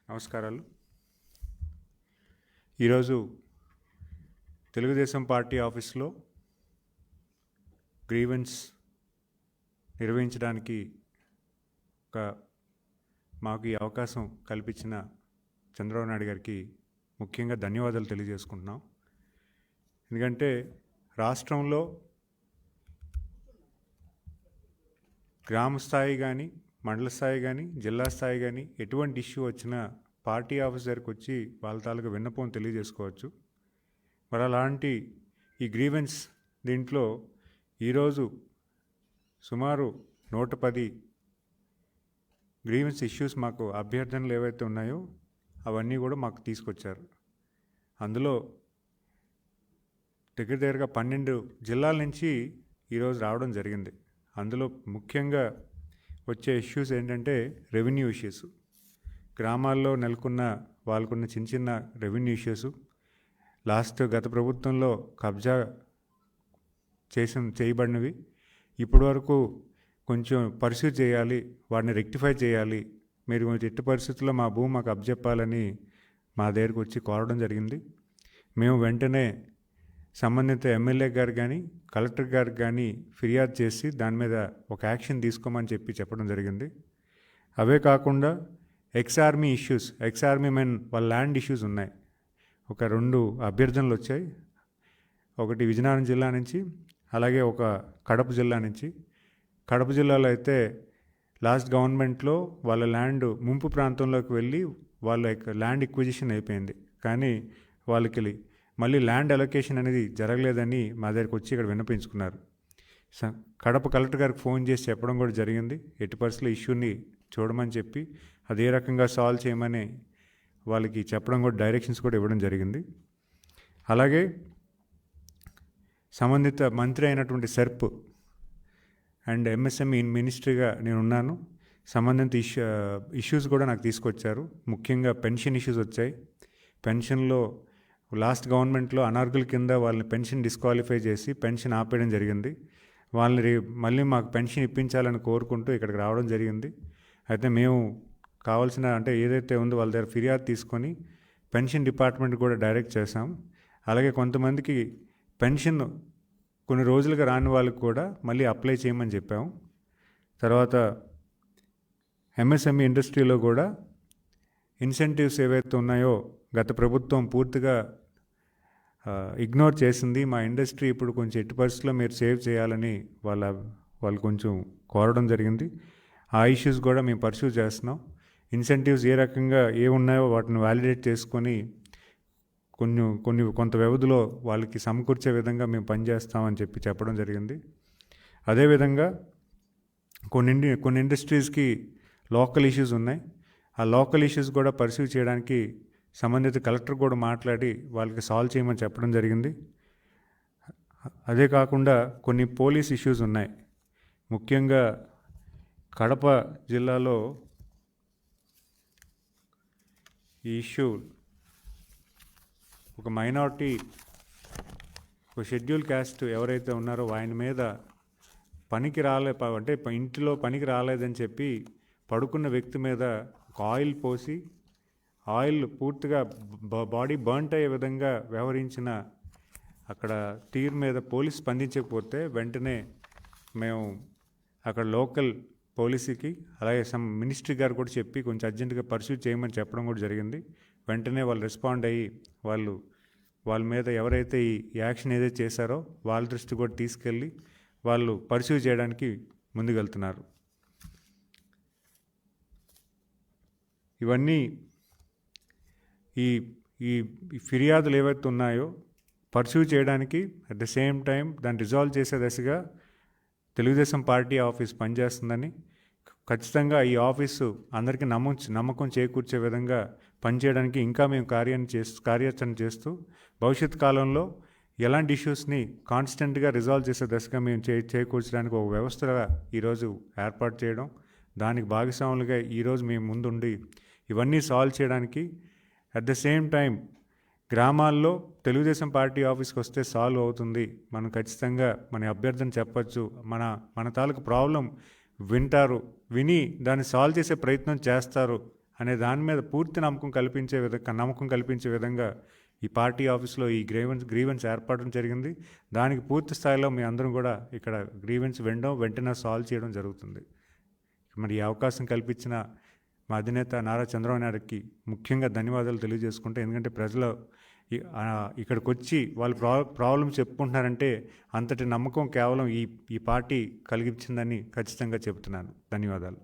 నమస్కారాలు. ఈరోజు తెలుగుదేశం పార్టీ ఆఫీస్లో గ్రీవెన్స్ నిర్వహించడానికి మాకు ఈ అవకాశం కల్పించిన చంద్రబాబు నాయుడు గారికి ముఖ్యంగా ధన్యవాదాలు తెలియజేసుకుంటున్నాం. ఎందుకంటే రాష్ట్రంలో గ్రామ స్థాయి కానీ, మండల స్థాయి కానీ, జిల్లా స్థాయి కానీ ఎటువంటి ఇష్యూ వచ్చినా పార్టీ ఆఫీస్ దగ్గరికి వచ్చి వాళ్ళ తాలూకు విన్నపం తెలియజేసుకోవచ్చు. మరి అలాంటి ఈ గ్రీవెన్స్ దీంట్లో ఈరోజు సుమారు 110 గ్రీవెన్స్ ఇష్యూస్ మాకు అభ్యర్థనలు ఏవైతే ఉన్నాయో అవన్నీ కూడా మాకు తీసుకొచ్చారు. అందులో దగ్గరగా 12 జిల్లాల నుంచి ఈరోజు రావడం జరిగింది. అందులో ముఖ్యంగా వచ్చే ఇష్యూస్ ఏంటంటే రెవెన్యూ ఇష్యూస్, గ్రామాల్లో నెలకొన్న వాళ్ళకున్న చిన్న చిన్న రెవెన్యూ ఇష్యూస్, గత ప్రభుత్వంలో కబ్జా చేయబడినవి ఇప్పటి వరకు కొంచెం పరిశీలి చేయాలి, వాటిని రెక్టిఫై చేయాలి, మీరు ఎట్టి పరిస్థితుల్లో మా భూమి మాకు అప్పచెప్పాలని మా దగ్గరికి వచ్చి కోరడం జరిగింది. మేము వెంటనే సంబంధిత ఎమ్మెల్యే గారు కానీ, కలెక్టర్ గారికి కానీ ఫిర్యాదు చేసి దాని మీద ఒక యాక్షన్ తీసుకోమని చెప్పడం జరిగింది. అవే కాకుండా ఎక్స్ ఆర్మీ మెన్ వాళ్ళ ల్యాండ్ ఇష్యూస్ ఉన్నాయి. ఒక 2 అభ్యర్థనలు వచ్చాయి. ఒకటి విజయనగరం జిల్లా నుంచి, అలాగే ఒక కడప జిల్లా నుంచి. కడప జిల్లాలో అయితే లాస్ట్ గవర్నమెంట్లో వాళ్ళ ల్యాండ్ ముంపు ప్రాంతంలోకి వెళ్ళి వాళ్ళ ల్యాండ్ ఎక్విజిషన్ అయిపోయింది, కానీ వాళ్ళకి మళ్ళీ ల్యాండ్ అలొకేషన్ అనేది జరగలేదని మా దగ్గరికి వచ్చి ఇక్కడ విన్నపించుకున్నారు. కడప కలెక్టర్ గారికి ఫోన్ చేసి చెప్పడం కూడా జరిగింది. ఎట్టి పరిస్థితుల్లో ఇష్యూని చూడమని చెప్పి అది ఏ రకంగా సాల్వ్ చేయమని వాళ్ళకి చెప్పడం కూడా, డైరెక్షన్స్ కూడా ఇవ్వడం జరిగింది. అలాగే సంబంధిత మంత్రి అయినటువంటి సెర్ప్ అండ్ ఎంఎస్ఎంఈ మినిస్ట్రీగా నేను ఉన్నాను. సంబంధిత ఇష్యూస్ కూడా నాకు తీసుకొచ్చారు. ముఖ్యంగా పెన్షన్ ఇష్యూస్ వచ్చాయి. పెన్షన్లో లాస్ట్ గవర్నమెంట్లో అనార్కుల కింద వాళ్ళని పెన్షన్ డిస్క్వాలిఫై చేసి పెన్షన్ ఆపేయడం జరిగింది. వాళ్ళని మళ్ళీ మాకు పెన్షన్ ఇప్పించాలని కోరుకుంటూ ఇక్కడికి రావడం జరిగింది. అయితే మేము కావాల్సిన ఏదైతే ఉందో వాళ్ళ దగ్గర ఫిర్యాదు తీసుకొని పెన్షన్ డిపార్ట్మెంట్ కూడా డైరెక్ట్ చేశాం. అలాగే కొంతమందికి పెన్షన్ కొన్ని రోజులుగా రాని వాళ్ళకి కూడా మళ్ళీ అప్లై చేయమని చెప్పాము. తర్వాత ఎంఎస్ఎంఈ ఇండస్ట్రీలో కూడా ఇన్సెంటివ్స్ ఏవైతే ఉన్నాయో గత ప్రభుత్వం పూర్తిగా ఇగ్నోర్ చేసింది. మా ఇండస్ట్రీ ఇప్పుడు కొంచెం ఎట్టి పరిస్థితుల్లో మీరు సేవ్ చేయాలని వాళ్ళు కొంచెం కోరడం జరిగింది. ఆ ఇష్యూస్ కూడా మేము పర్సూ చేస్తున్నాం. ఇన్సెంటివ్స్ ఏ రకంగా ఉన్నాయో వాటిని వ్యాలిడేట్ చేసుకొని కొంత వ్యవధిలో వాళ్ళకి సమకూర్చే విధంగా మేము పనిచేస్తామని చెప్పడం జరిగింది. అదేవిధంగా కొన్ని ఇండస్ట్రీస్కి లోకల్ ఇష్యూస్ ఉన్నాయి. ఆ లోకల్ ఇష్యూస్ కూడా పర్సూ చేయడానికి సంబంధిత కలెక్టర్ కూడా మాట్లాడి వాళ్ళకి సాల్వ్ చేయమని చెప్పడం జరిగింది. అదే కాకుండా కొన్ని పోలీస్ ఇష్యూస్ ఉన్నాయి. ముఖ్యంగా కడప జిల్లాలో ఈ ఇష్యూ ఒక మైనారిటీ, ఒక షెడ్యూల్ క్యాస్ట్ ఎవరైతే ఉన్నారో ఆయన మీద ఇంటిలో పనికి రాలేదని చెప్పి పడుకున్న వ్యక్తి మీద ఒక ఆయిల్ పోసి ఆయిల్ పూర్తిగా బాడీ బర్న్ట్ అయ్యే విధంగా వ్యవహరించిన అక్కడ తీరు మీద పోలీస్ స్పందించకపోతే వెంటనే మేము అక్కడ లోకల్ పోలీసుకి అలాగే మినిస్ట్రీ గారు కూడా చెప్పి కొంచెం అర్జెంటుగా పర్సూ చేయమని చెప్పడం కూడా జరిగింది. వెంటనే వాళ్ళు రెస్పాండ్ అయ్యి వాళ్ళ మీద ఎవరైతే ఈ యాక్షన్ ఏదైతే చేశారో వాళ్ళ దృష్టి కూడా తీసుకెళ్ళి వాళ్ళు పర్సూ చేయడానికి ముందుకెళ్తున్నారు. ఇవన్నీ ఈ ఫిర్యాదులు ఏవైతే ఉన్నాయో పర్సూ చేయడానికి అట్ ద సేమ్ టైం దాన్ని రిజాల్వ్ చేసే దశగా తెలుగుదేశం పార్టీ ఆఫీస్ పనిచేస్తుందని, ఖచ్చితంగా ఈ ఆఫీసు అందరికీ నమ్మకం చేకూర్చే విధంగా పనిచేయడానికి ఇంకా మేము కార్యాచరణ చేస్తూ భవిష్యత్ కాలంలో ఎలాంటి ఇష్యూస్ని కాన్స్టెంట్గా రిజాల్వ్ చేసే దశగా మేము చేకూర్చడానికి ఒక వ్యవస్థగా ఈరోజు ఏర్పాటు చేయడం, దానికి భాగస్వాములుగా ఈరోజు మేము ముందుండి ఇవన్నీ సాల్వ్ చేయడానికి, అట్ ద సేమ్ టైం గ్రామాల్లో తెలుగుదేశం పార్టీ ఆఫీస్కి వస్తే సాల్వ్ అవుతుంది, మనం ఖచ్చితంగా మన అభ్యర్థన చెప్పచ్చు, మన తాలూకు ప్రాబ్లం వింటారు, విని దాన్ని సాల్వ్ చేసే ప్రయత్నం చేస్తారు అనే దాని మీద పూర్తి నమ్మకం కల్పించే విధంగా ఈ పార్టీ ఆఫీస్లో ఈ గ్రీవెన్స్ ఏర్పడడం జరిగింది. దానికి పూర్తి స్థాయిలో మీ అందరం కూడా ఇక్కడ గ్రీవెన్స్ వినడం, వెంటనే సాల్వ్ చేయడం జరుగుతుంది. మరి ఈ అవకాశం కల్పించిన మా అధినేత నారా చంద్రబాబు నాయుడుకి ముఖ్యంగా ధన్యవాదాలు తెలియజేసుకుంటే, ఎందుకంటే ప్రజలు ఇక్కడికి వచ్చి వాళ్ళు ప్రాబ్లమ్స్ చెప్పుకుంటున్నారంటే అంతటి నమ్మకం కేవలం ఈ పార్టీ కలిగించిందని ఖచ్చితంగా చెబుతున్నాను. ధన్యవాదాలు.